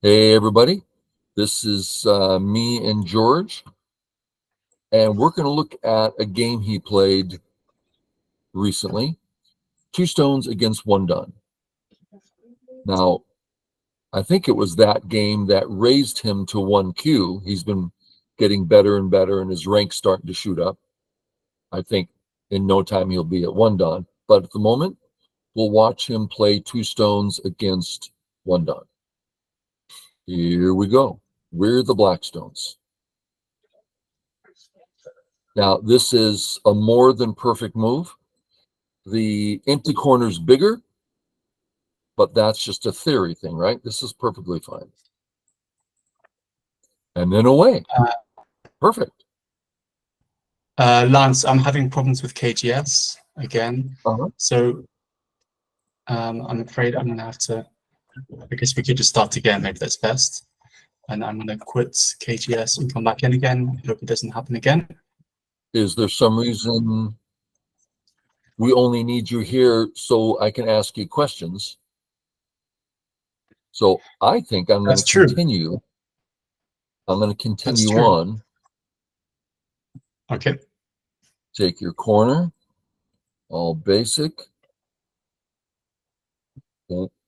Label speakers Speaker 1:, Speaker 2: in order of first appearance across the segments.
Speaker 1: Hey everybody, this is me and George, and we're going to look at a game he played recently, 2 stones against 1 done. Now, I think it was that game that raised him to 1Q. He's been getting better and better, and his rank's starting to shoot up. I think in no time he'll be at 1 done, but at the moment, we'll watch him play 2 stones against 1 done. Here we go. We're the Blackstones. Now, this is a more than perfect move. The empty corner's bigger, but that's just a theory thing, right? This is perfectly fine. And then away. Perfect.
Speaker 2: Lance, I'm having problems with KGS again. So I'm afraid I'm going to have to, I guess we could just start again. Maybe that's best. And I'm going to quit KGS and come back in again. Hope it doesn't happen again.
Speaker 1: Is there some reason we only need you here so I can ask you questions? So I think I'm going to continue. I'm going to continue on.
Speaker 2: Okay.
Speaker 1: Take your corner. All basic.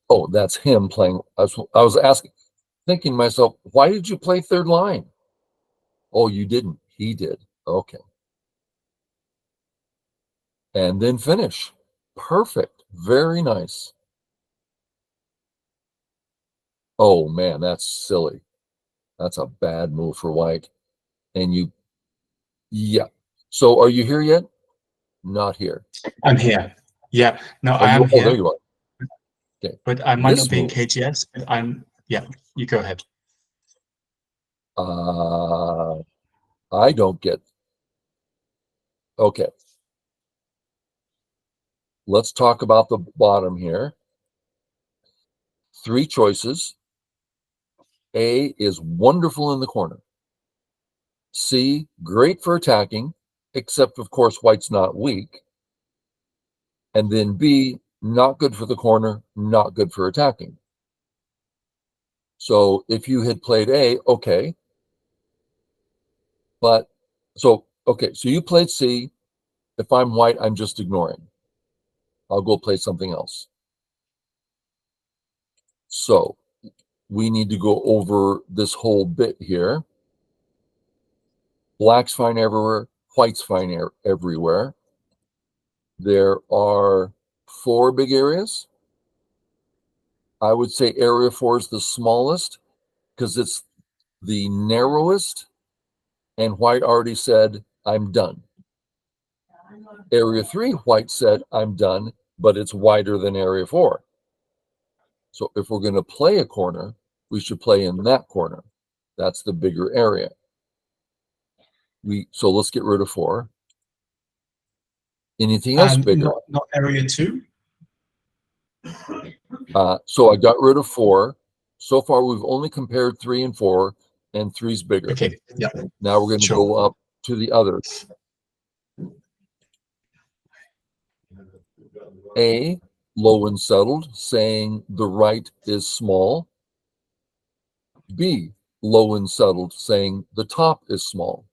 Speaker 1: Oh, that's him playing. I was asking, thinking to myself, why did you play 3rd line? Oh, you didn't. He did. Okay. And then finish. Perfect. Very nice. Oh, man, that's silly. That's a bad move for white. And yeah. So are you here yet? Not here.
Speaker 2: I'm here. Yeah. No, I am here.
Speaker 1: Oh, there you are. Okay.
Speaker 2: But I might not be in KGS, but yeah, you go ahead.
Speaker 1: I don't get. Okay. Let's talk about the bottom here. 3 choices. A is wonderful in the corner. C, great for attacking, except of course white's not weak. And then B, not good for the corner, not good for attacking. So if you had played A, okay. But so you played C. If I'm white, I'm just ignoring. I'll go play something else. So we need to go over this whole bit here. Black's fine everywhere, white's fine everywhere. There are 4 big areas. I would say area 4 is the smallest because it's the narrowest, and white already said, I'm done. Area 3, white said, I'm done, but it's wider than area 4. So if we're going to play a corner, we should play in that corner. That's the bigger area. So let's get rid of 4. Anything else bigger?
Speaker 2: Not area 2?
Speaker 1: So I got rid of 4. So far, we've only compared 3 and 4, and 3's bigger.
Speaker 2: Okay, yeah.
Speaker 1: Now we're going to go up to the others. A, low and settled, saying the right is small. B, low and settled, saying the top is small.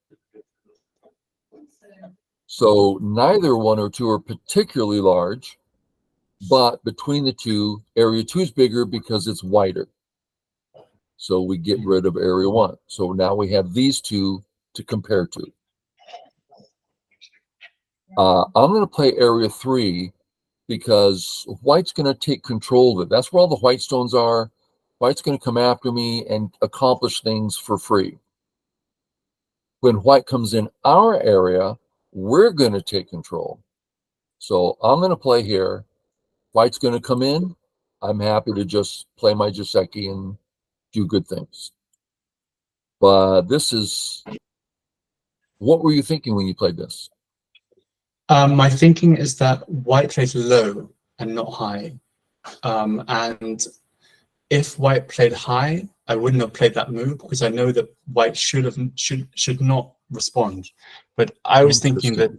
Speaker 1: So neither 1 or 2 are particularly large, but between the 2, area 2 is bigger because it's wider. So we get rid of area 1. So now we have these 2 to compare to. I'm going to play area 3 because white's going to take control of it. That's where all the white stones are. White's going to come after me and accomplish things for free. When white comes in our area, we're going to take control. So I'm going to play here. White's going to come in. I'm happy to just play my Joseki and do good things. But this is... What were you thinking when you played this?
Speaker 2: My thinking is that white played low and not high. And if white played high, I wouldn't have played that move because I know that white should not respond. But I was thinking that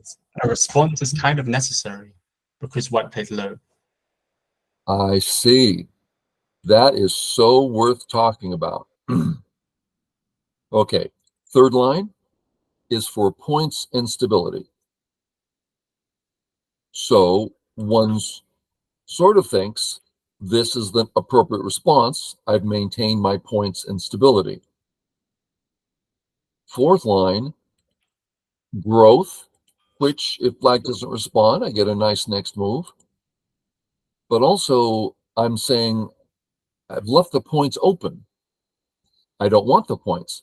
Speaker 2: a response is kind of necessary because white played low.
Speaker 1: I see. That is so worth talking about. Okay, third line is for points and stability. So one sort of thinks this is the appropriate response. I've maintained my points and stability. Fourth line, growth, which if black doesn't respond, I get a nice next move. But also, I'm saying I've left the points open. I don't want the points.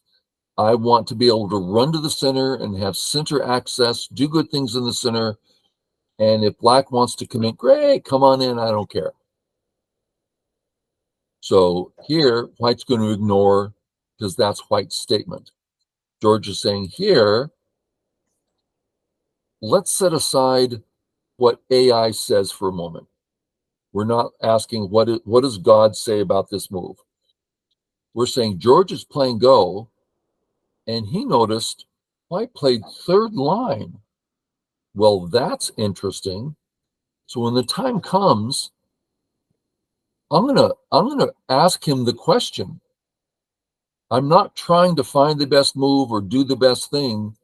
Speaker 1: I want to be able to run to the center and have center access, do good things in the center. And if black wants to come in, great, come on in, I don't care. So here, white's going to ignore because that's white's statement. George is saying here, let's set aside what AI says for a moment. We're not asking what does God say about this move. We're saying George is playing Go, and he noticed white played third line. Well, that's interesting. So when the time comes, I'm gonna ask him the question. I'm not trying to find the best move or do the best thing.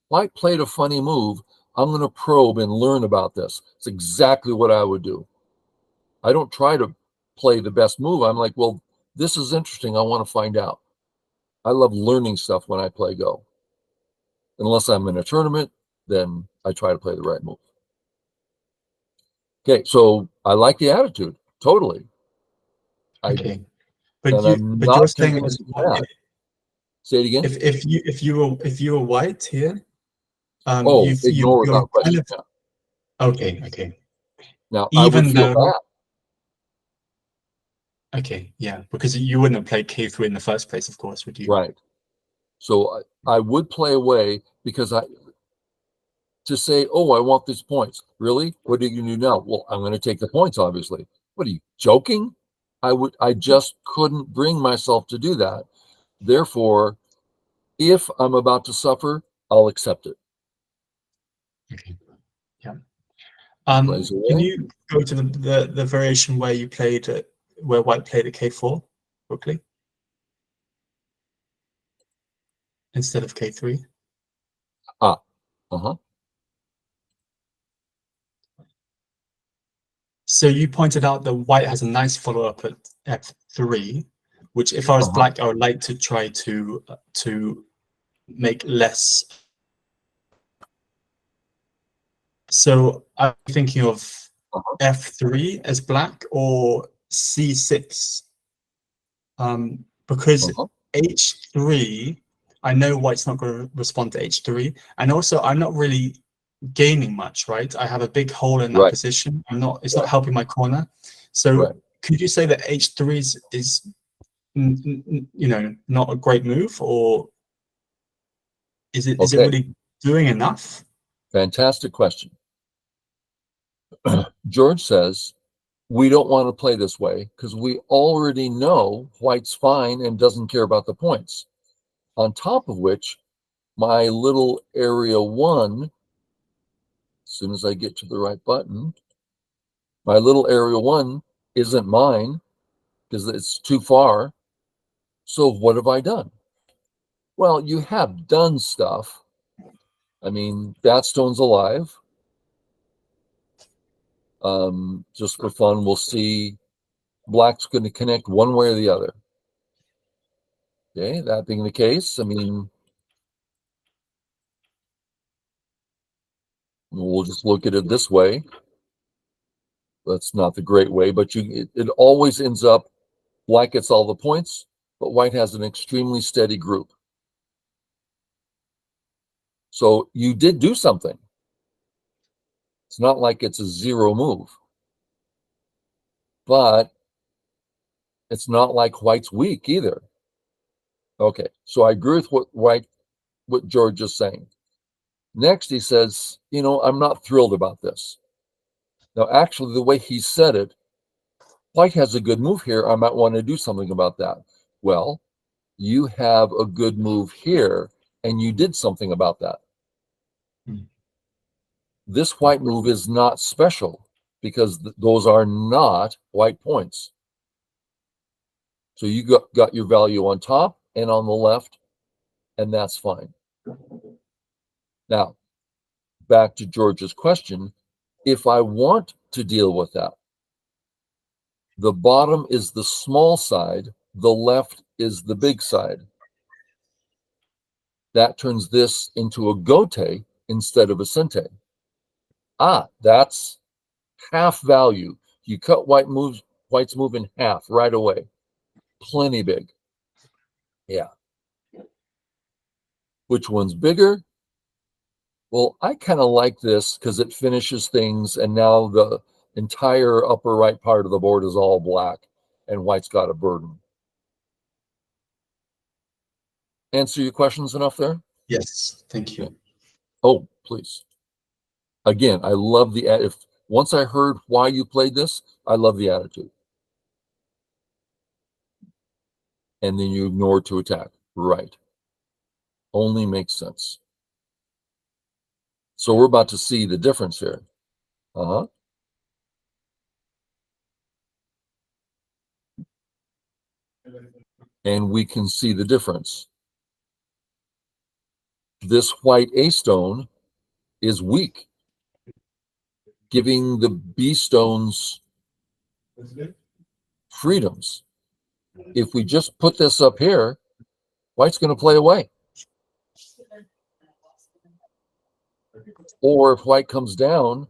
Speaker 1: White played a funny move. I'm going to probe and learn about this. It's exactly what I would do. I don't try to play the best move. I'm like, well, this is interesting. I want to find out. I love learning stuff when I play Go. Unless I'm in a tournament, then I try to play the right move. Okay, so I like the attitude totally.
Speaker 2: Okay,
Speaker 1: And I'm
Speaker 2: but you're
Speaker 1: not
Speaker 2: saying as
Speaker 1: convinced
Speaker 2: well,
Speaker 1: that. Say it again.
Speaker 2: if you were white here,
Speaker 1: Oh, ignore
Speaker 2: you're
Speaker 1: without
Speaker 2: kind
Speaker 1: question.
Speaker 2: of
Speaker 1: Yeah.
Speaker 2: okay.
Speaker 1: Now I would
Speaker 2: Even
Speaker 1: feel
Speaker 2: though
Speaker 1: bad.
Speaker 2: okay, yeah, because you wouldn't have played K3 in the first place, of course, would you?
Speaker 1: Right. So I would play away because to say, oh, I want these points. Really? What are you going to do now? Well, I'm going to take the points, obviously. What are you joking? I just couldn't bring myself to do that. Therefore, if I'm about to suffer, I'll accept it.
Speaker 2: Okay, yeah.
Speaker 1: Plays
Speaker 2: Can
Speaker 1: away.
Speaker 2: you go to the variation where you played it, where white played at K4 quickly instead of K3?
Speaker 1: Ah, uh-huh,
Speaker 2: So you pointed out that white has a nice follow-up at F3, which if I was
Speaker 1: uh-huh,
Speaker 2: black, I would like to try to make less. So I'm thinking of
Speaker 1: uh-huh,
Speaker 2: F3 as black or C6, because
Speaker 1: uh-huh.
Speaker 2: H3, I know white's not going to respond to H3, and also I'm not really gaining much, right? I have a big hole in that
Speaker 1: Right,
Speaker 2: position. It's not
Speaker 1: right,
Speaker 2: helping my corner. So
Speaker 1: right.
Speaker 2: could you say that H3 is not a great move, or is it
Speaker 1: Okay,
Speaker 2: really doing enough?
Speaker 1: fantastic question. George says, we don't want to play this way because we already know white's fine and doesn't care about the points. On top of which, my little area one, as soon as I get to the right button, my little area one isn't mine because it's too far. So what have I done? Well, you have done stuff. I mean, that stone's alive. Just for fun, we'll see black's going to connect one way or the other. Okay, that being the case, I mean, we'll just look at it this way. That's not the great way, but it always ends up black gets all the points, but white has an extremely steady group. So you did do something. It's not like it's a zero move, but it's not like white's weak either. Okay, so I agree with what George is saying. Next, he says, I'm not thrilled about this. Now, actually, the way he said it, white has a good move here. I might want to do something about that. Well, you have a good move here, and you did something about that.
Speaker 2: Hmm.
Speaker 1: This white move is not special because those are not white points. So you got your value on top and on the left, and that's fine. Now, back to George's question, if I want to deal with that, the bottom is the small side, the left is the big side. That turns this into a gote instead of a sente. That's half value. You cut white's move in half right away. Plenty big. Yeah. Which one's bigger? Well, I kind of like this because it finishes things, and now the entire upper right part of the board is all black, and white's got a burden. Answer your questions enough there?
Speaker 2: Yes, thank you.
Speaker 1: Oh, please. Again, I love the once I heard why you played this, I love the attitude. And then you ignore to attack. Right. Only makes sense. So we're about to see the difference here. And we can see the difference. This white A stone is weak, giving the B stones freedoms. If we just put this up here, white's going to play away. Or if white comes down,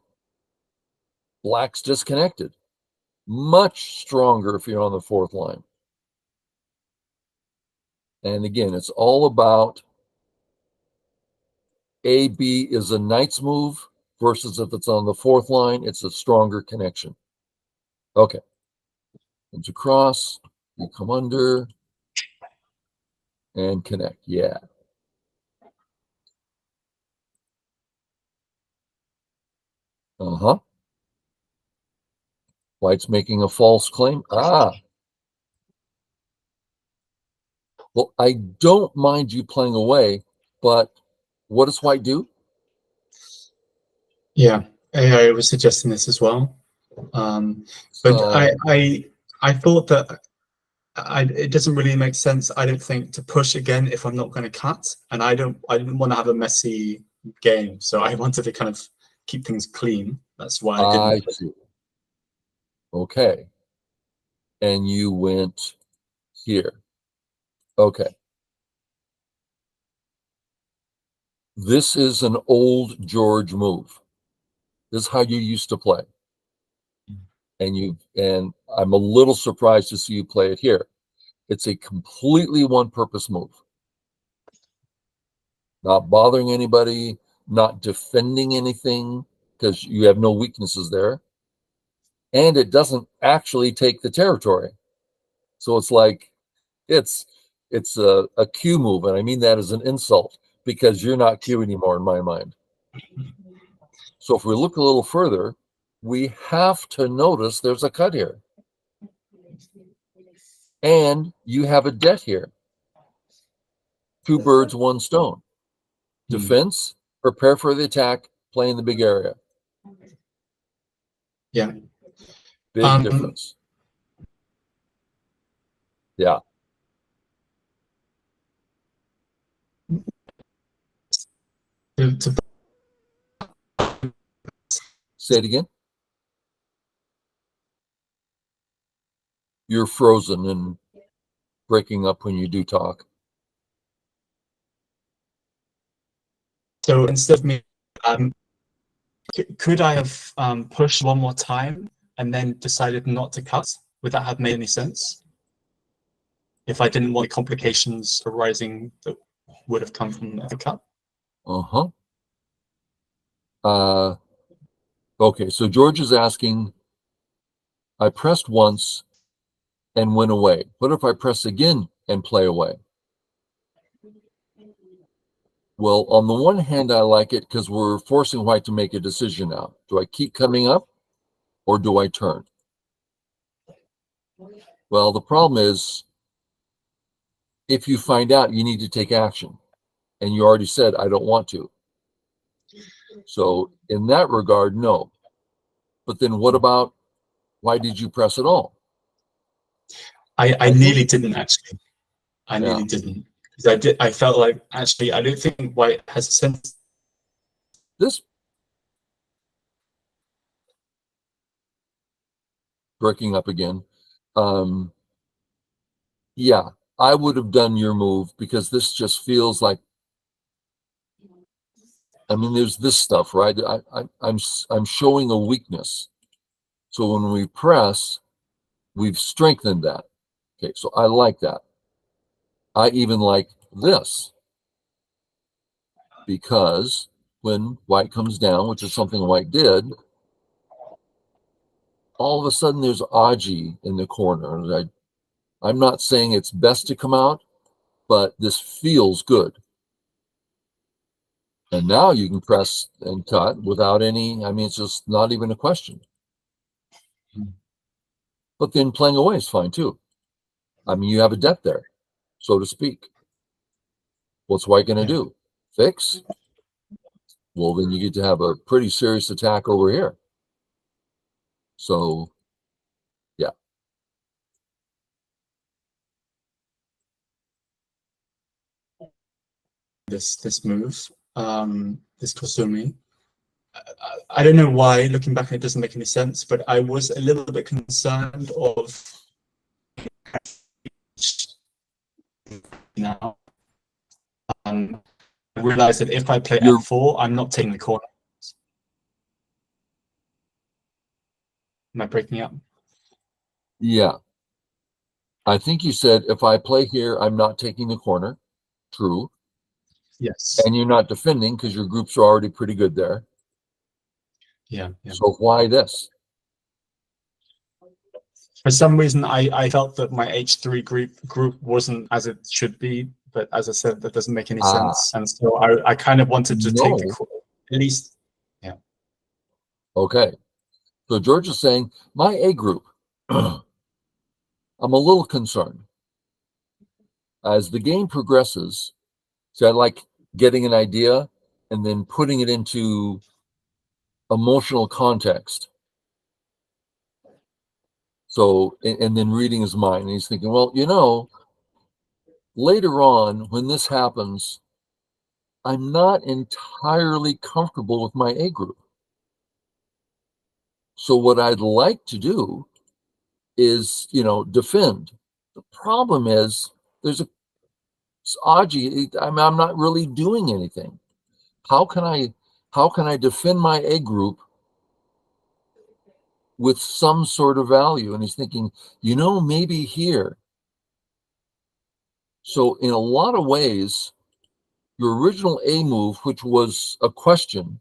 Speaker 1: black's disconnected. Much stronger if you're on the fourth line. And again, it's all about AB is a knight's move versus if it's on the fourth line, it's a stronger connection. Okay. Comes across, you come under, and connect. Yeah. White's making a false claim. Well, I don't mind you playing away, but what does white do?
Speaker 2: Yeah, I was suggesting this as well. But I thought that it doesn't really make sense, I don't think, to push again if I'm not going to cut, and I didn't want to have a messy game, so I wanted to kind of keep things clean. That's why I didn't.
Speaker 1: I see. Okay. And you went here. Okay. This is an old George move. This is how you used to play. And I'm a little surprised to see you play it here. It's a completely one-purpose move. Not bothering anybody, not defending anything, because you have no weaknesses there. And it doesn't actually take the territory. So it's like, it's a Q move, and I mean that as an insult, because you're not Q anymore in my mind. So if we look a little further, we have to notice there's a cut here. And you have a debt here. 2 birds, 1 stone. Defense, prepare for the attack, play in the big area.
Speaker 2: Yeah.
Speaker 1: Big difference. Yeah. Say it again. You're frozen and breaking up when you do talk.
Speaker 2: So instead of me, could I have pushed one more time and then decided not to cut? Would that have made any sense? If I didn't want the complications arising that would have come from the cut?
Speaker 1: Okay, so George is asking, I pressed once and went away. What if I press again and play away? Well, on the one hand, I like it because we're forcing white to make a decision now. Do I keep coming up or do I turn? Well, the problem is if you find out you need to take action and you already said, I don't want to. So in that regard, no. But then what about, why did you press at all?
Speaker 2: I nearly didn't actually. I nearly
Speaker 3: Yeah.
Speaker 2: didn't because I felt like actually I don't think white has a sense.
Speaker 3: This breaking up again. Yeah, I would have done your move because this just feels like, I mean, there's this stuff, right? I'm showing a weakness. So when we press, we've strengthened that. Okay, so I like that. I even like this because when white comes down, which is something white did, all of a sudden there's Aji in the corner. I'm not saying it's best to come out, but this feels good. And now you can press and cut without any, I mean, it's just not even a question. But then playing away is fine too. I mean, you have a debt there, so to speak. What's white going to do? Fix? Well, then you get to have a pretty serious attack over here. So, yeah.
Speaker 2: This move, this Kosumi. I don't know why, looking back, it doesn't make any sense, but I was a little bit concerned of now. I realized that if I play f4, I'm not taking the corner. Am I breaking up?
Speaker 3: Yeah. I think you said if I play here, I'm not taking the corner. True.
Speaker 2: Yes.
Speaker 3: And you're not defending because your groups are already pretty good there.
Speaker 2: Yeah.
Speaker 3: So why this?
Speaker 2: For some reason, I felt that my H3 group wasn't as it should be, but as I said, that doesn't make any sense. And so I kind of wanted to take the at least. Yeah.
Speaker 3: Okay. So George is saying, my A group, I'm a little concerned. As the game progresses, so I like getting an idea and then putting it into emotional context. So, and then reading his mind. And he's thinking, well, you know, later on when this happens, I'm not entirely comfortable with my A group. So what I'd like to do is, you know, defend. The problem is there's a Aji, I'm not really doing anything. How can I defend my A group with some sort of value? And he's thinking, you know, maybe here. So in a lot of ways, your original A move, which was a question,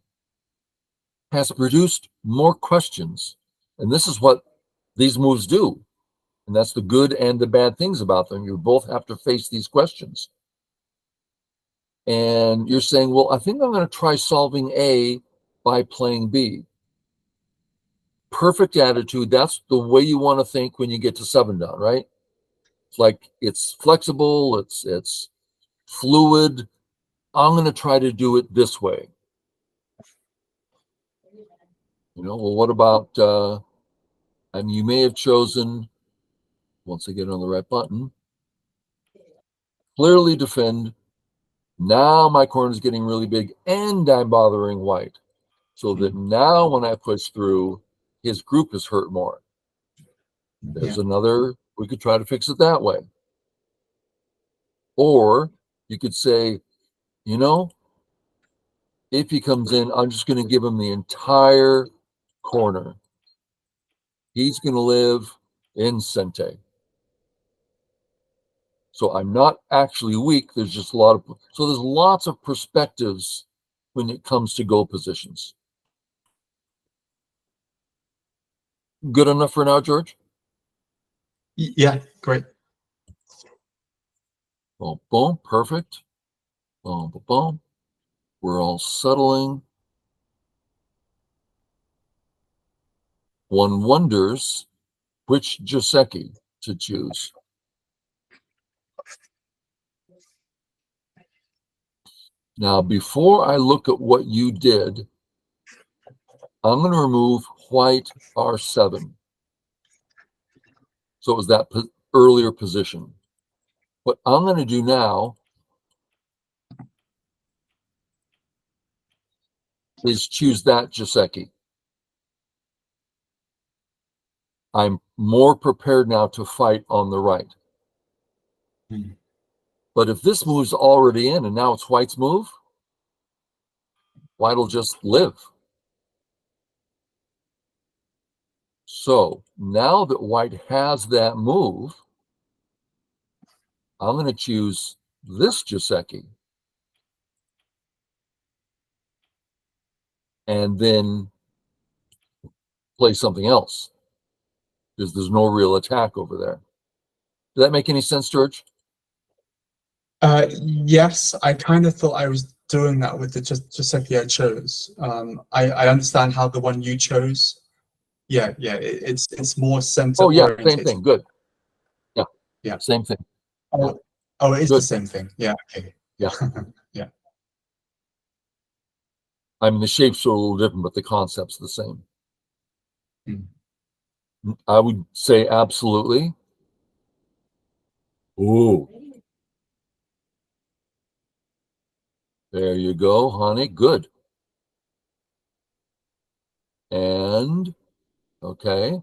Speaker 3: has produced more questions. And this is what these moves do. And that's the good and the bad things about them. You both have to face these questions. And you're saying, well, I think I'm going to try solving A by playing B. Perfect attitude. That's the way you want to think when you get to 7 down, right? It's like it's flexible, it's fluid. I'm going to try to do it this way. You know, well, what about, I mean, you may have chosen, once I get on the right button, clearly defend. Now my corner is getting really big and I'm bothering white. So that now when I push through, his group is hurt more. There's another, we could try to fix it that way. Or you could say, you know, if he comes in, I'm just going to give him the entire corner. He's going to live in Sente. So I'm not actually weak. There's just so there's lots of perspectives when it comes to goal positions. Good enough for now, George?
Speaker 2: Yeah, great.
Speaker 3: Boom, boom, perfect. Boom, boom, boom. We're all settling. One wonders which Joseki to choose. Now, before I look at what you did, I'm going to remove white R7. So is that earlier position. What I'm going to do now is choose that Joseki. I'm more prepared now to fight on the right.
Speaker 2: Hmm.
Speaker 3: But if this move's already in and now it's white's move, white will just live. So now that white has that move, I'm going to choose this Joseki and then play something else because there's no real attack over there. Does that make any sense, George?
Speaker 2: Yes, I kind of thought I was doing that with the Giuseppe I chose. I understand how the one you chose. Yeah, it's more center
Speaker 3: Oh, yeah, same
Speaker 2: oriented.
Speaker 3: thing. Good. Yeah,
Speaker 2: Yeah.
Speaker 3: same thing.
Speaker 2: Oh, oh, it is the
Speaker 3: Good.
Speaker 2: same thing. Yeah. Okay.
Speaker 3: Yeah.
Speaker 2: Yeah.
Speaker 3: I mean, the shapes are a little different, but the concept's the same.
Speaker 2: Hmm.
Speaker 3: I would say absolutely. Ooh. There you go, honey. Good. And, okay.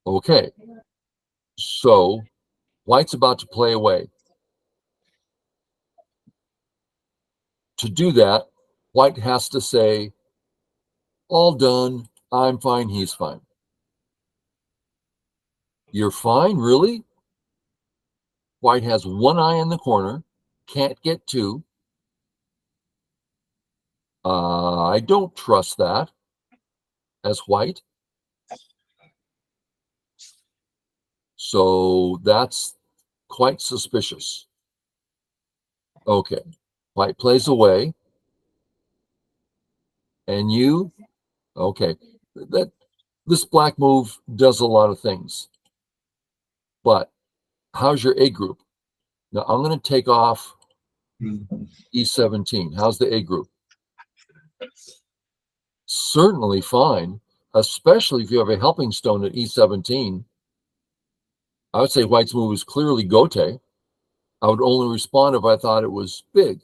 Speaker 3: Okay. So, white's about to play away. To do that, white has to say, all done. I'm fine. He's fine. You're fine? Really? White has one eye in the corner. Can't get two. I don't trust that as white. So that's quite suspicious. Okay. White plays away. And you, okay. This black move does a lot of things. But how's your A group? Now I'm going to take off E17. How's the A group? Certainly fine, especially if you have a helping stone at E17. I would say white's move is clearly gote. I would only respond if I thought it was big.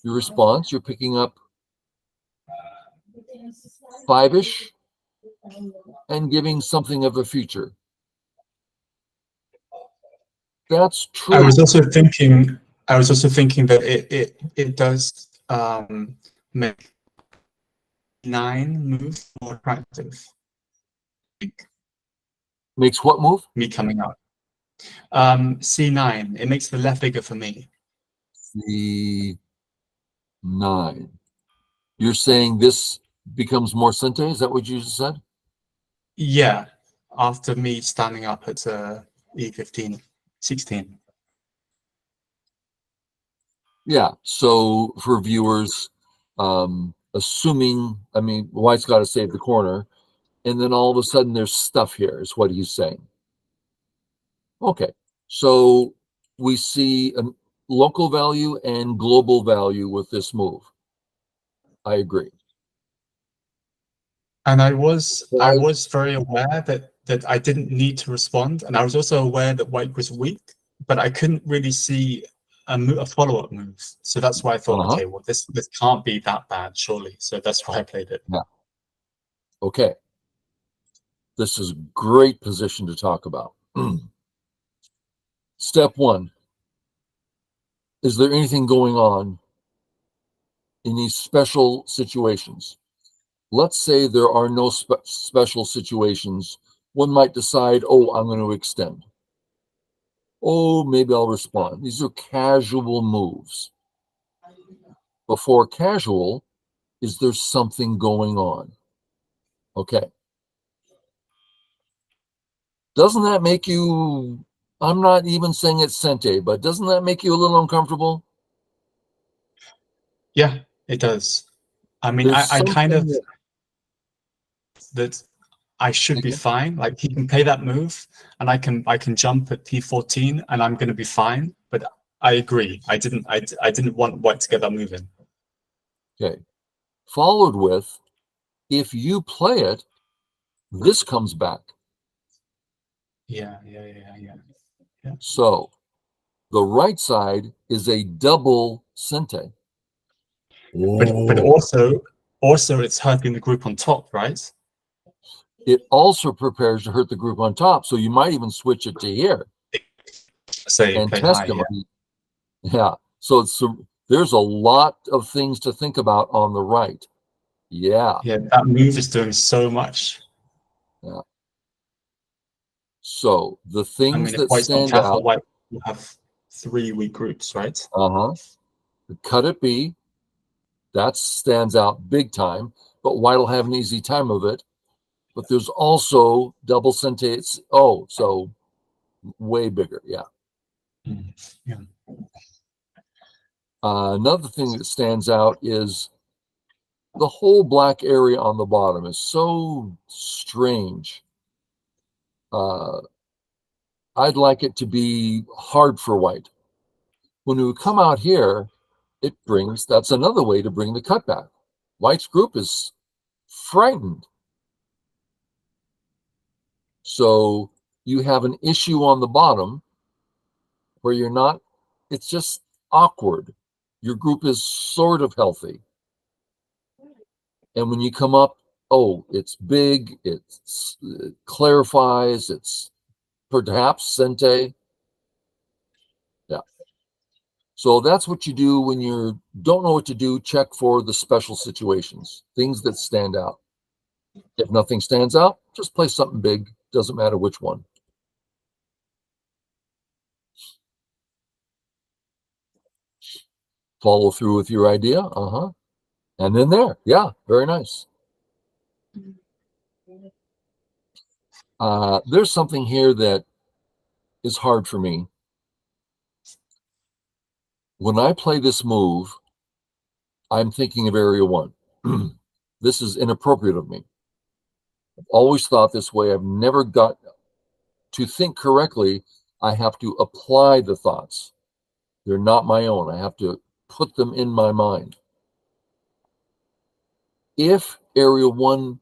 Speaker 3: Your response, you're picking up 5-ish and giving something of a future. That's true.
Speaker 2: I was also thinking that it does make 9 moves more attractive.
Speaker 3: Makes what move?
Speaker 2: Me coming out. C9. It makes the left bigger for me.
Speaker 3: C9. You're saying this becomes more sente? Is that what you just said?
Speaker 2: Yeah. After me standing up at E15, 16.
Speaker 3: Yeah. So for viewers, assuming, I mean, white's got to save the corner, and then all of a sudden there's stuff here, is what he's saying. Okay. So we see a local value and global value with this move. I agree.
Speaker 2: And I was very aware that I didn't need to respond, and I was also aware that white was weak, but I couldn't really see a follow-up move. So that's why I thought, okay, well, this can't be that bad, surely. So that's why I played it.
Speaker 3: Yeah. Okay. This is a great position to talk about. Step 1. Is there anything going on in these special situations? Let's say there are no special situations. One might decide, oh, I'm going to extend. Oh, maybe I'll respond. These are casual moves. Before casual, is there something going on? Okay. Doesn't that make you, I'm not even saying it's sente, but doesn't that make you a little uncomfortable?
Speaker 2: Yeah, it does. I mean,
Speaker 3: There's
Speaker 2: I kind of
Speaker 3: something
Speaker 2: that I should be
Speaker 3: Okay.
Speaker 2: fine. Like he can play that move, and I can jump at P14, and I'm going to be fine. But I agree. I didn't want white to get that move in.
Speaker 3: Okay. Followed with, If you play it, this comes back.
Speaker 2: Yeah.
Speaker 3: So the right side is a double sente.
Speaker 2: But also it's hurting the group on top, right?
Speaker 3: It also prepares to hurt the group on top. So you might even switch it to here
Speaker 2: Say
Speaker 3: and
Speaker 2: play
Speaker 3: test
Speaker 2: high,
Speaker 3: them.
Speaker 2: yeah.
Speaker 3: Yeah. So there's a lot of things to think about on the right. Yeah.
Speaker 2: Yeah, that move is doing so much.
Speaker 3: Yeah. So the
Speaker 2: I
Speaker 3: things
Speaker 2: mean, if
Speaker 3: that
Speaker 2: White's not
Speaker 3: stand
Speaker 2: careful,
Speaker 3: out,
Speaker 2: White will have 3 weak groups, right?
Speaker 3: cut it B, that stands out big time, but White will have an easy time of it. But there's also double sentates. Oh, so way bigger. Yeah.
Speaker 2: Yeah.
Speaker 3: Another thing that stands out is the whole black area on the bottom is so strange. I'd like it to be hard for White. When we come out here, that's another way to bring the cutback. White's group is frightened. So you have an issue on the bottom where it's just awkward. Your group is sort of healthy. And when you come up, it's big, it clarifies, it's perhaps sente. Yeah. So that's what you do when you don't know what to do. Check for the special situations, things that stand out. If nothing stands out, just play something big. Doesn't matter which one. Follow through with your idea. And then there. Yeah, very nice. There's something here that is hard for me. When I play this move, I'm thinking of area 1. This is inappropriate of me. I've always thought this way. I've never got to think correctly. I have to apply the thoughts. They're not my own. I have to put them in my mind. If area 1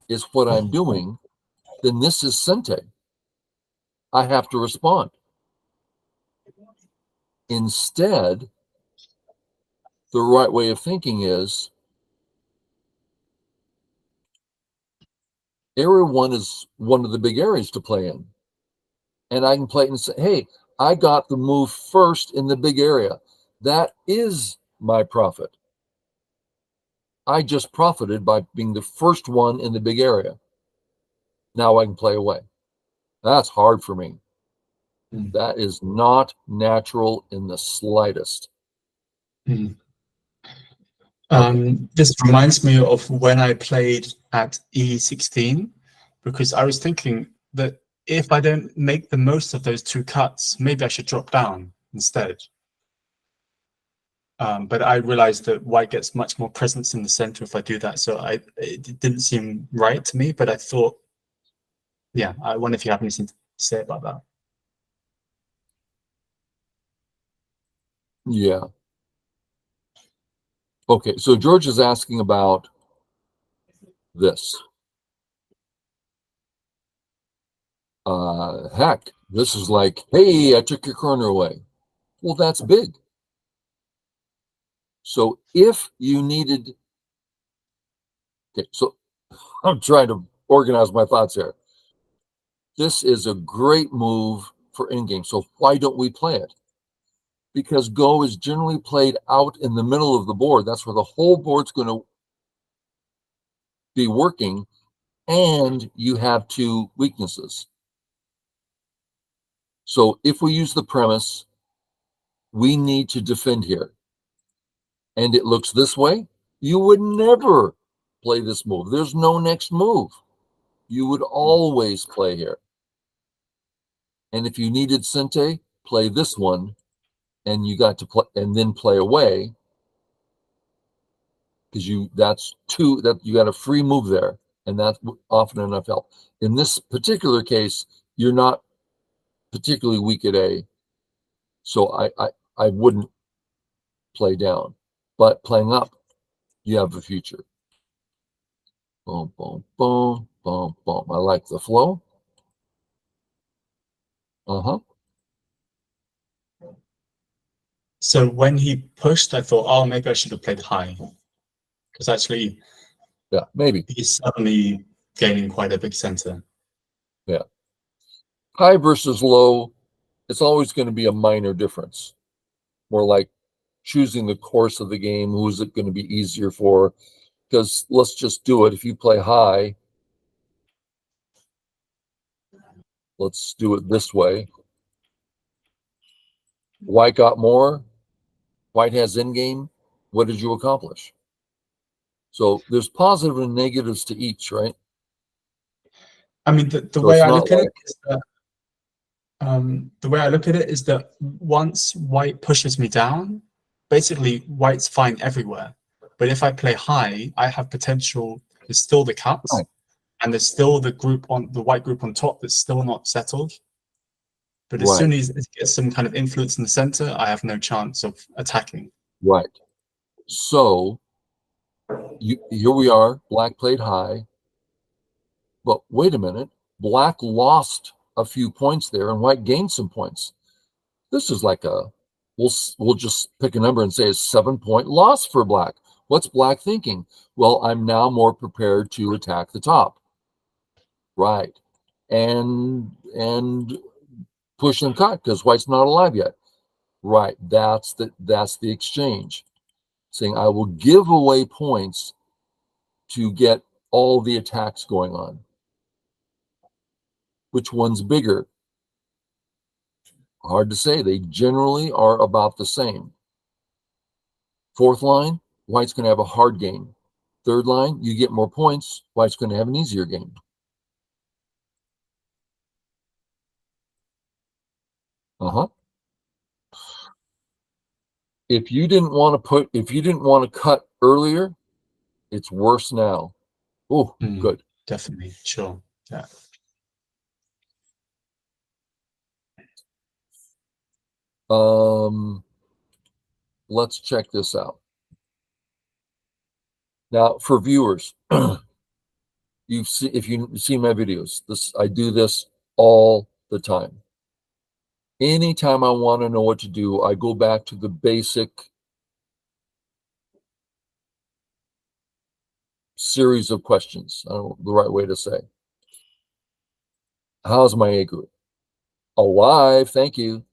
Speaker 3: is what I'm doing, then this is sente. I have to respond. Instead, the right way of thinking is area 1 is one of the big areas to play in. And I can play it and say, hey, I got the move first in the big area. That is my profit. I just profited by being the first one in the big area. Now I can play away. That's hard for me. That is not natural in the slightest.
Speaker 2: This reminds me of when I played at E16, because I was thinking that if I don't make the most of those 2 cuts, maybe I should drop down instead. But I realized that White gets much more presence in the center if I do that. So it didn't seem right to me, but I thought, yeah, I wonder if you have anything to say about that.
Speaker 3: Yeah. Okay, so George is asking about this. Heck, this is like, hey, I took your corner away. Well, that's big. So if you needed, okay, so I'm trying to organize my thoughts here. This is a great move for in-game. So why don't we play it? Because Go is generally played out in the middle of the board. That's where the whole board's going to be working, and you have 2 weaknesses. So if we use the premise, we need to defend here, and it looks this way, you would never play this move. There's no next move. You would always play here. And if you needed sente, play this one, and you got to play and then play away, because that's 2 that you got a free move there, and that's often enough help. In this particular case, you're not particularly weak at A, so I wouldn't play down, but playing up, you have a future. Boom, boom, boom, boom, boom. I like the flow. Uh-huh.
Speaker 2: So when he pushed, I thought, oh, maybe I should have played high. Because actually,
Speaker 3: Yeah, maybe.
Speaker 2: he's suddenly gaining quite a big center.
Speaker 3: Yeah. High versus low, it's always going to be a minor difference. More like choosing the course of the game, who's it going to be easier for? Because let's just do it. If you play high, let's do it this way. White got more. White has in game. What did you accomplish? So there's positive and negatives to each, right?
Speaker 2: I mean, the
Speaker 3: So
Speaker 2: way
Speaker 3: it's
Speaker 2: I
Speaker 3: not
Speaker 2: look at
Speaker 3: like,
Speaker 2: it is that the way I look at it is that once white pushes me down, basically white's fine everywhere. But if I play high, I have potential. There's still the cuts,
Speaker 3: right,
Speaker 2: and there's still the white group on top that's still not settled. But as soon
Speaker 3: right,
Speaker 2: as it gets some kind of influence in the center, I have no chance of attacking.
Speaker 3: right. So here we are. Black played high, but wait a minute. Black lost a few points there, and white gained some points. This is like we'll just pick a number and say a 7-point loss for black. What's black thinking? Well, I'm now more prepared to attack the top. Right. And push and cut because white's not alive yet. Right. That's the exchange. Saying I will give away points to get all the attacks going on. Which one's bigger? Hard to say. They generally are about the same. Fourth line, white's going to have a hard game. Third line, you get more points. White's going to have an easier game. Uh-huh. If you didn't want to cut earlier, it's worse now. Oh, good.
Speaker 2: Definitely, sure. Yeah.
Speaker 3: Let's check this out. Now, for viewers, if you've seen my videos, I do this all the time. Anytime I want to know what to do, I go back to the basic series of questions. I don't know the right way to say. How's my A group? Alive, thank you.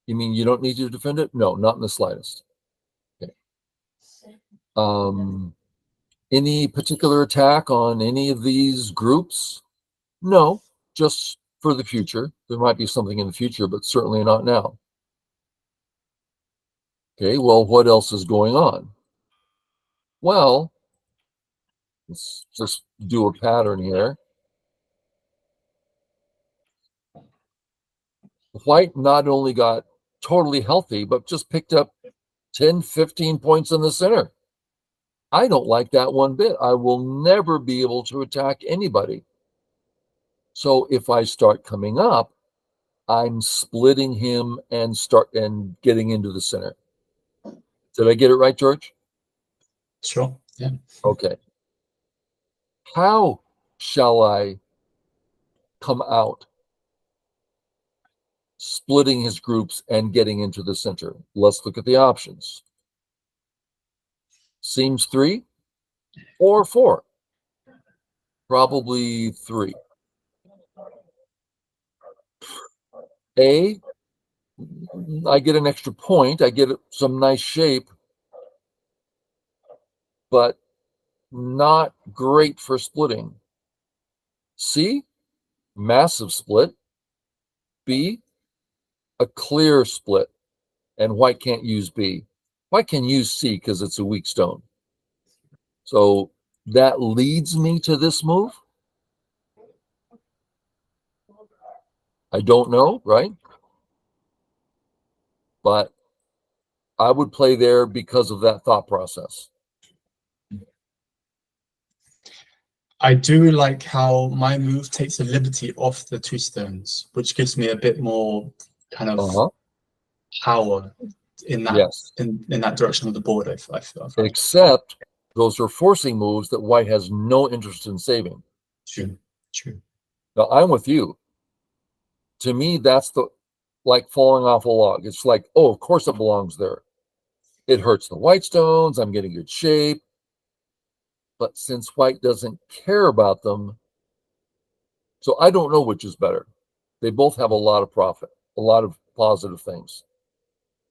Speaker 3: You mean you don't need to defend it? No, not in the slightest. Okay. Any particular attack on any of these groups? No, just for the future. There might be something in the future, but certainly not now. Okay, well, what else is going on? Well, let's just do a pattern here. White not only got totally healthy, but just picked up 10, 15 points in the center. I don't like that one bit. I will never be able to attack anybody. So if I start coming up, I'm splitting him and getting into the center. Did I get it right, George?
Speaker 2: Sure. Yeah.
Speaker 3: Okay. How shall I come out splitting his groups and getting into the center? Let's look at the options. Seems 3 or 4? Probably 3. A, I get an extra point. I get some nice shape, but not great for splitting. C, massive split. B, a clear split. And white can't use B. White can use C because it's a weak stone. So that leads me to this move. I don't know, right? But I would play there because of that thought process.
Speaker 2: I do like how my move takes a liberty off the 2 stones, which gives me a bit more kind of power in that
Speaker 3: Yes.
Speaker 2: in that direction of the board. I feel.
Speaker 3: Except Those are forcing moves that white has no interest in saving.
Speaker 2: True.
Speaker 3: Now, I'm with you. To me, that's like falling off a log. It's like, oh, of course it belongs there. It hurts the white stones. I'm getting good shape. But since white doesn't care about them, so I don't know which is better. They both have a lot of profit, a lot of positive things.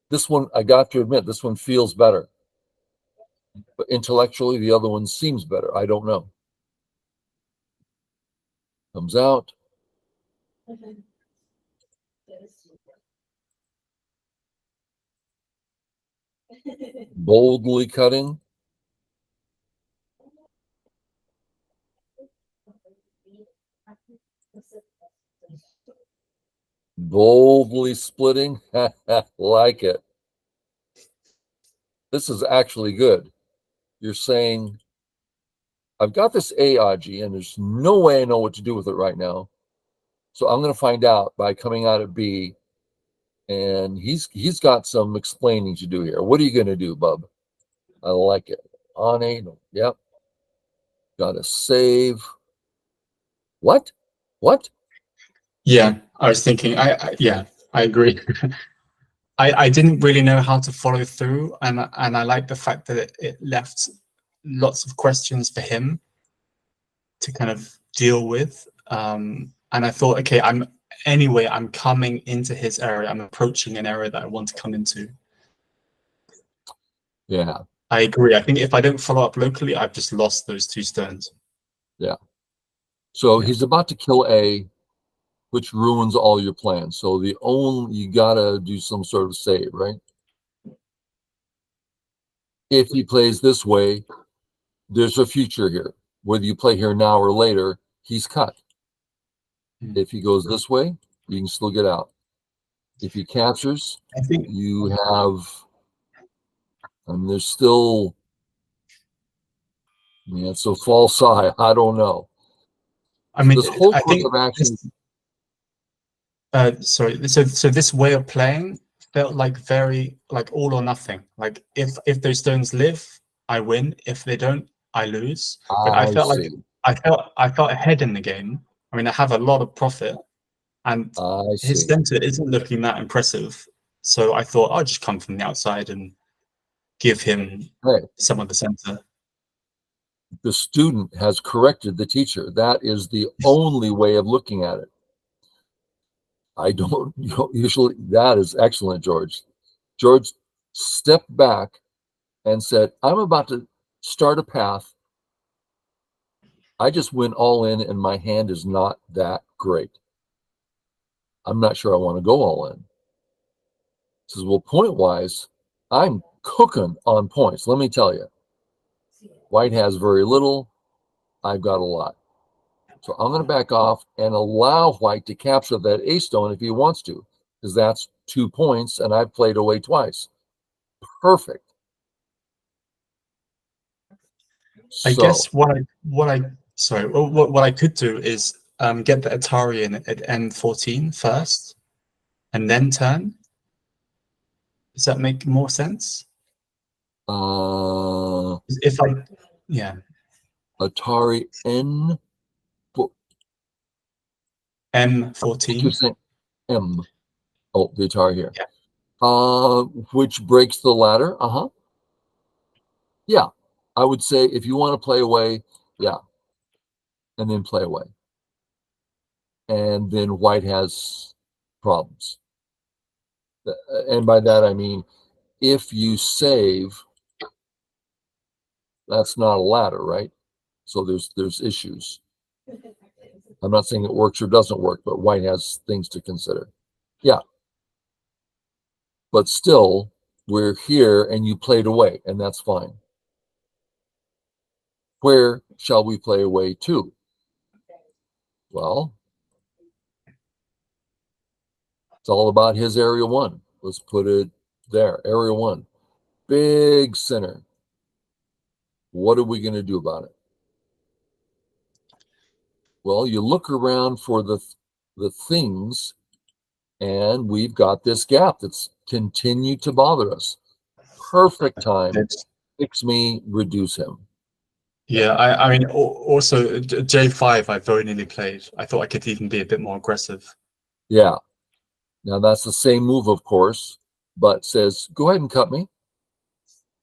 Speaker 3: This one, I got to admit, this one feels better. But intellectually, the other one seems better. I don't know. Comes out. Boldly cutting. Boldly splitting. Like it. This is actually good. You're saying, I've got this AIG and there's no way I know what to do with it right now. So I'm going to find out by coming out at B. And he's got some explaining to do here. What are you going to do, bub? I like it. On A. Yep. Got to save. What?
Speaker 2: Yeah, I was thinking. I agree. I didn't really know how to follow through, and I like the fact that it left lots of questions for him to kind of deal with. And I thought, okay, I'm coming into his area. I'm approaching an area that I want to come into.
Speaker 3: Yeah.
Speaker 2: I agree. I think if I don't follow up locally, I've just lost those 2 stones.
Speaker 3: Yeah. So he's about to kill A, which ruins all your plans. So you gotta do some sort of save, right? If he plays this way, there's a future here. Whether you play here now or later, he's cut. If he goes this way, you can still get out. If he captures,
Speaker 2: I think
Speaker 3: you have, and there's still, yeah, so false eye. I don't know.
Speaker 2: I mean,
Speaker 3: This whole
Speaker 2: I
Speaker 3: course
Speaker 2: think
Speaker 3: of action.
Speaker 2: sorry. So this way of playing felt like very like all or nothing. Like if those stones live, I win. If they don't, I lose. But I
Speaker 3: I
Speaker 2: felt like
Speaker 3: see.
Speaker 2: I felt ahead in the game. I mean, I have a lot of profit, and
Speaker 3: I
Speaker 2: his
Speaker 3: see.
Speaker 2: center isn't looking that impressive. So I thought I'll just come from the outside and give him
Speaker 3: Hey,
Speaker 2: some of the center.
Speaker 3: the student has corrected the teacher. That is the only way of looking at it. I don't usually, that is excellent, George. George stepped back and said, I'm about to start a path. I just went all in and my hand is not that great. I'm not sure I want to go all in. He says, well, point wise, I'm cooking on points. Let me tell you, white has very little. I've got a lot. So I'm going to back off and allow white to capture that A stone if he wants to, because that's 2 points and I've played away twice. Perfect.
Speaker 2: I
Speaker 3: So
Speaker 2: guess what I could do is get the Atari in at M14 first, and then turn. Does that make more sense? If I, yeah,
Speaker 3: Atari N, what you're
Speaker 2: M14.
Speaker 3: saying M. Oh, the Atari here.
Speaker 2: Yeah.
Speaker 3: Which breaks the ladder. Yeah. I would say if you want to play away, yeah. And then play away. And then white has problems. And by that I mean if you save, that's not a ladder, right? So there's issues. I'm not saying it works or doesn't work, but white has things to consider. Yeah. But still, we're here and you played away, and that's fine. Where shall we play away to? Well, it's all about his area 1. Let's put it there. Area 1. Big center. What are we going to do about it? Well, you look around for the things, and we've got this gap that's continued to bother us. Perfect time. Fix me, reduce him.
Speaker 2: Yeah, I mean, also J5 I very nearly played. I thought I could even be a bit more aggressive.
Speaker 3: Yeah. Now that's the same move, of course, but says, go ahead and cut me.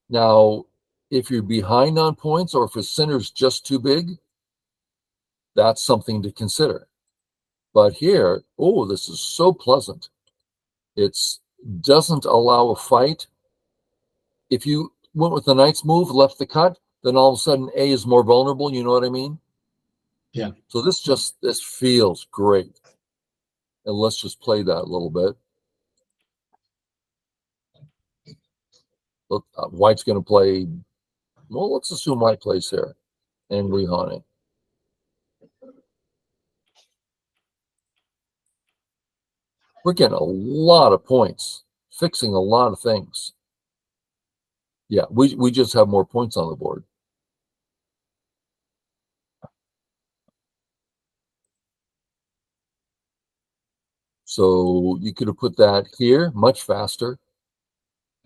Speaker 3: Now, if you're behind on points or if the center's just too big, that's something to consider. But here, oh, this is so pleasant. It doesn't allow a fight. If you went with the knight's move, left the cut, then all of a sudden A is more vulnerable. You know what I mean?
Speaker 2: Yeah.
Speaker 3: So this feels great. And let's just play that a little bit. Look, White's going to play. Well, let's assume White plays here and Rehane. We're getting a lot of points, fixing a lot of things. Yeah, we just have more points on the board. So you could have put that here much faster.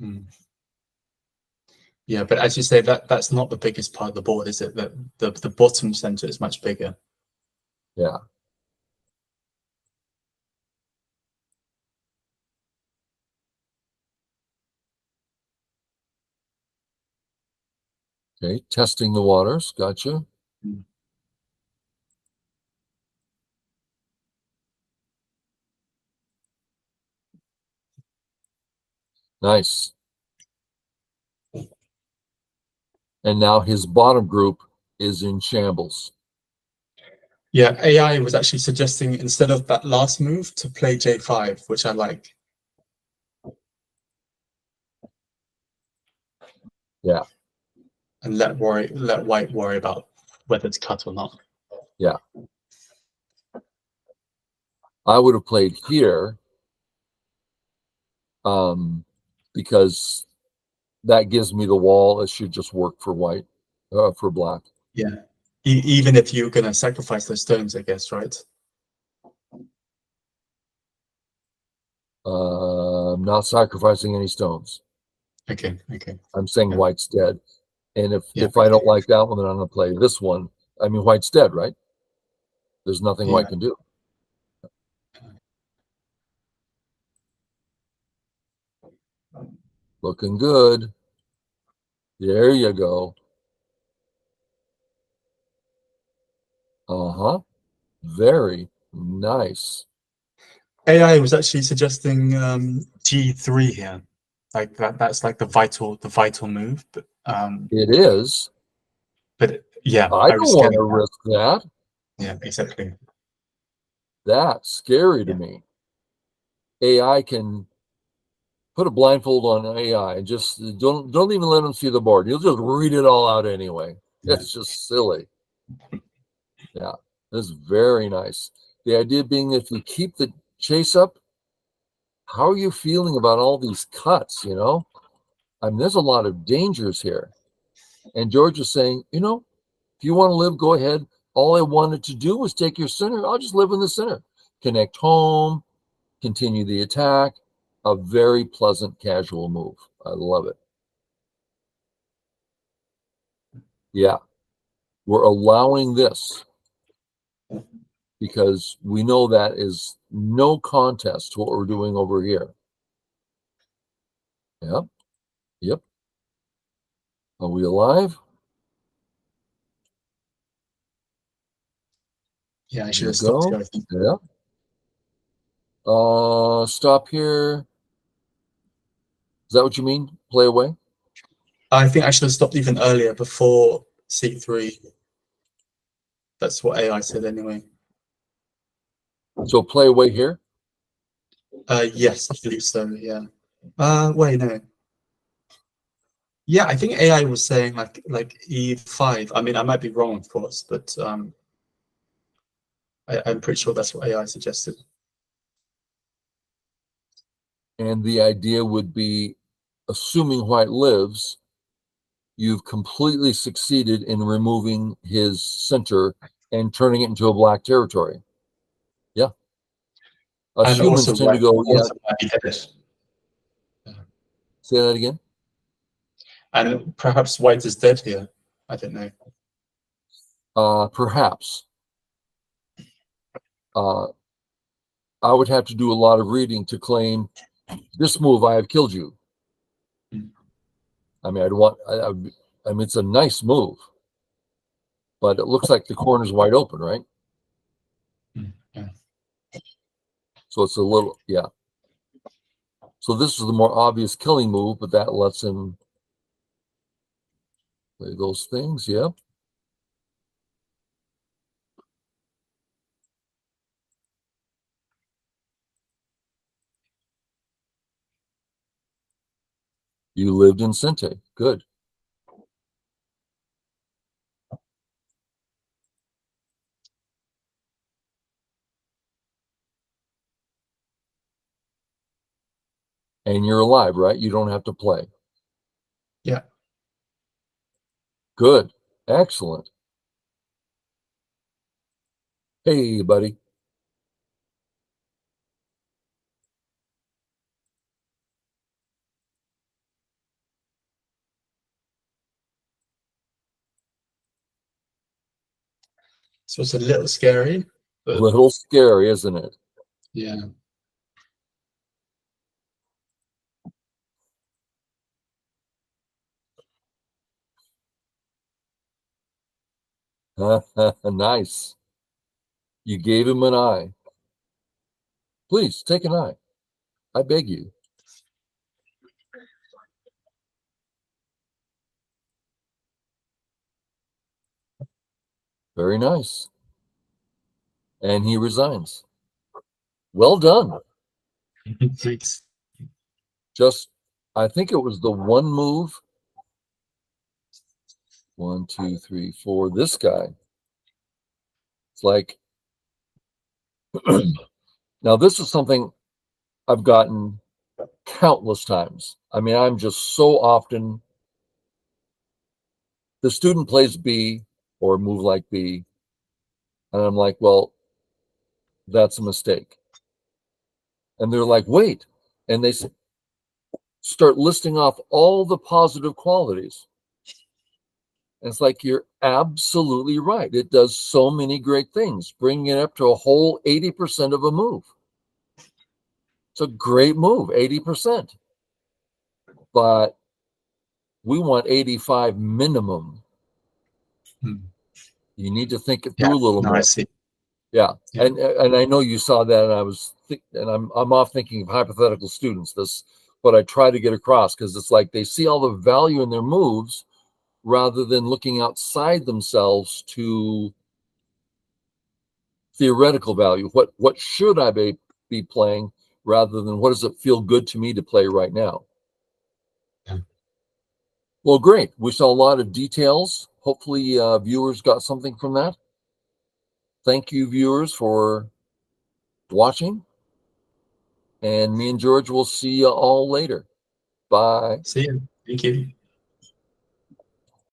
Speaker 2: Mm. Yeah, but as you say, that's not the biggest part of the board, is it? That the bottom center is much bigger.
Speaker 3: Yeah. Okay, testing the waters. Gotcha.
Speaker 2: Mm.
Speaker 3: Nice. And now his bottom group is in shambles.
Speaker 2: Yeah, AI was actually suggesting instead of that last move to play J5, which I like.
Speaker 3: Yeah.
Speaker 2: And let White worry about whether it's cut or not.
Speaker 3: Yeah. I would have played here because that gives me the wall. It should just work for White, for Black.
Speaker 2: Yeah. Even if you're going to sacrifice those stones, I guess, right?
Speaker 3: I'm not sacrificing any stones.
Speaker 2: Okay. Okay.
Speaker 3: I'm saying
Speaker 2: Yeah.
Speaker 3: White's dead. And
Speaker 2: Yeah,
Speaker 3: if I don't like that one, then I'm going to play this one. I mean, White's dead, right? There's nothing
Speaker 2: yeah.
Speaker 3: White can do. Looking good. There you go. Uh-huh. Very nice.
Speaker 2: AI was actually suggesting G3 here. Like that's like the vital move.
Speaker 3: It is.
Speaker 2: But yeah,
Speaker 3: I
Speaker 2: I
Speaker 3: don't
Speaker 2: was
Speaker 3: want
Speaker 2: scared
Speaker 3: to
Speaker 2: of that.
Speaker 3: risk that.
Speaker 2: Yeah, exactly.
Speaker 3: That's scary to
Speaker 2: Yeah.
Speaker 3: me. AI can put a blindfold on AI and just don't even let them see the board. You'll just read it all out anyway.
Speaker 2: Yeah.
Speaker 3: It's just silly. Yeah, this is very nice. The idea being if you keep the chase up, how are you feeling about all these cuts, you know? I mean, there's a lot of dangers here. And George is saying, you know, if you want to live, go ahead. All I wanted to do was take your center. I'll just live in the center. Connect home, continue the attack. A very pleasant, casual move. I love it. Yeah, we're allowing this because we know that is no contest to what we're doing over here. Yep, yep. Are we alive?
Speaker 2: Yeah, I should
Speaker 3: There you
Speaker 2: have stopped here,
Speaker 3: go.
Speaker 2: I think.
Speaker 3: Yeah. Stop here. Is that what you mean? Play away?
Speaker 2: I think I should have stopped even earlier before C3. That's what AI said anyway.
Speaker 3: So play away here?
Speaker 2: Yes, I believe so, yeah. Wait, no. Yeah, I think AI was saying like E5. I mean, I might be wrong, of course, but I'm pretty sure that's what AI suggested.
Speaker 3: And the idea would be, assuming White lives, you've completely succeeded in removing his center and turning it into a black territory. Yeah. Us
Speaker 2: And
Speaker 3: humans
Speaker 2: also
Speaker 3: tend to
Speaker 2: White
Speaker 3: go, yeah.
Speaker 2: also might be dead.
Speaker 3: Say that again.
Speaker 2: And perhaps White is dead here. I don't know.
Speaker 3: Perhaps. I would have to do a lot of reading to claim this move I have killed you. I mean, I mean, it's a nice move, but it looks like the corner's wide open, right?
Speaker 2: Yeah.
Speaker 3: So it's a little, yeah. So this is the more obvious killing move, but that lets him play those things, yeah. You lived in Sente. Good. And you're alive, right? You don't have to play.
Speaker 2: Yeah.
Speaker 3: Good. Excellent. Hey, buddy.
Speaker 2: So it's a little scary,
Speaker 3: A
Speaker 2: but
Speaker 3: little scary, isn't it?
Speaker 2: yeah.
Speaker 3: Nice. You gave him an eye. Please take an eye. I beg you. Very nice. And he resigns. Well done.
Speaker 2: Thanks.
Speaker 3: Just, I think it was the one move. 1, 2, 3, 4. This guy. It's like, now this is something I've gotten countless times. I mean, I'm just so often, the student plays B or move like B, and I'm like, well, that's a mistake. And they're like, wait. And they start listing off all the positive qualities. And it's like, you're absolutely right. It does so many great things, bringing it up to a whole 80% of a move. It's a great move, 80%. But we want 85 minimum. You need to think it through a little
Speaker 2: no,
Speaker 3: more.
Speaker 2: I see.
Speaker 3: Yeah.
Speaker 2: Yeah.
Speaker 3: And I know you saw that, and I was and I'm off thinking of hypothetical students. This what I try to get across, because it's like they see all the value in their moves rather than looking outside themselves to theoretical value. What should I be playing rather than what does it feel good to me to play right now?
Speaker 2: Yeah.
Speaker 3: Well, great. We saw a lot of details. Hopefully, viewers got something from that. Thank you, viewers, for watching. And me and George will see you all later. Bye.
Speaker 2: See you. Thank you.